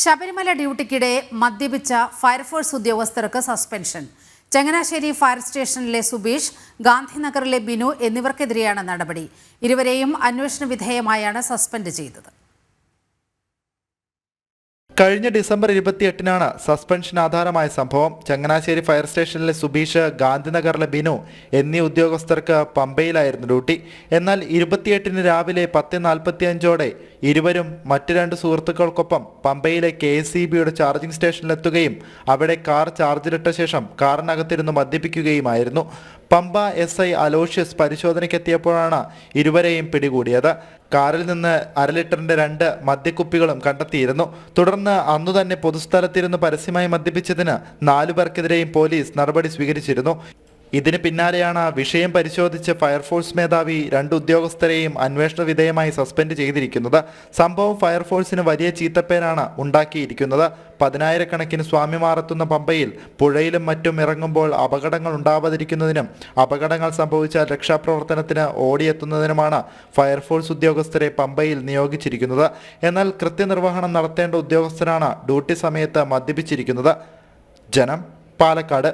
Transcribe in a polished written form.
Sabarimala ഡ്യൂട്ടിക്കിടെ മദ്യപിച്ച fire force ഉദ്യോഗസ്ഥർക്ക് suspension. Changanassery fire സ്റ്റേഷനിലെ സുബീഷ്, ഗാന്ധിനഗറിലെ ബിനു എന്നിവർക്കെതിരെയാണ് നടപടി. ഇരുവരെയും അന്വേഷണ വിധേയമായാണ് സസ്പെൻഡ് ചെയ്തത്. കഴിഞ്ഞ ഡിസംബർ 28-നാണ് സസ്പെൻഷൻ ആധാരമായ സംഭവം. ചങ്ങനാശ്ശേരി ഫയർ സ്റ്റേഷനിലെ സുബീഷ്, ഗാന്ധിനഗറിലെ ബിനു എന്നീ ഉദ്യോഗസ്ഥർക്ക് പമ്പയിലായിരുന്നു ഡ്യൂട്ടി. എന്നാൽ 28-ന് രാവിലെ 10:45ഓടെ ഇരുവരും മറ്റു രണ്ട് സുഹൃത്തുക്കൾക്കൊപ്പം പമ്പയിലെ KSEBയുടെ ചാർജിംഗ് സ്റ്റേഷനിലെത്തുകയും അവിടെ കാർ ചാർജിലിട്ട ശേഷം കാറിനകത്തിരുന്ന് മദ്യപിക്കുകയുമായിരുന്നു. പമ്പ SI അലോഷ്യസ് പരിശോധനയ്ക്കെത്തിയപ്പോഴാണ് ഇരുവരെയും പിടികൂടിയത്. കാറിൽ നിന്ന് 1/2 ലിറ്ററിന്റെ 2 മദ്യക്കുപ്പികളും കണ്ടെത്തിയിരുന്നു. തുടർന്ന് അന്നുതന്നെ പൊതുസ്ഥലത്തിരുന്ന് പരസ്യമായി മദ്യപിച്ചതിന് 4 പേർക്കെതിരെയും പോലീസ് നടപടി സ്വീകരിച്ചിരുന്നു. ഇതിന് പിന്നാലെയാണ് വിഷയം പരിശോധിച്ച് ഫയർഫോഴ്സ് മേധാവി 2 ഉദ്യോഗസ്ഥരെയും അന്വേഷണ വിധേയമായി സസ്പെൻഡ് ചെയ്തിരിക്കുന്നത്. സംഭവം ഫയർഫോഴ്സിന് വലിയ ചീത്തപ്പേരാണ് ഉണ്ടാക്കിയിരിക്കുന്നത്. 10,000-കണക്കിന് സ്വാമിമാരെത്തുന്ന പമ്പയിൽ പുഴയിലും മറ്റും ഇറങ്ങുമ്പോൾ അപകടങ്ങൾ ഉണ്ടാവാതിരിക്കുന്നതിനും അപകടങ്ങൾ സംഭവിച്ചാൽ രക്ഷാപ്രവർത്തനത്തിന് ഓടിയെത്തുന്നതിനുമാണ് ഫയർഫോഴ്സ് ഉദ്യോഗസ്ഥരെ പമ്പയിൽ നിയോഗിച്ചിരിക്കുന്നത്. എന്നാൽ കൃത്യനിർവഹണം നടത്തേണ്ട ഉദ്യോഗസ്ഥരാണ് ഡ്യൂട്ടി സമയത്ത് മദ്യപിച്ചിരിക്കുന്നത്. ജനം, പാലക്കാട്.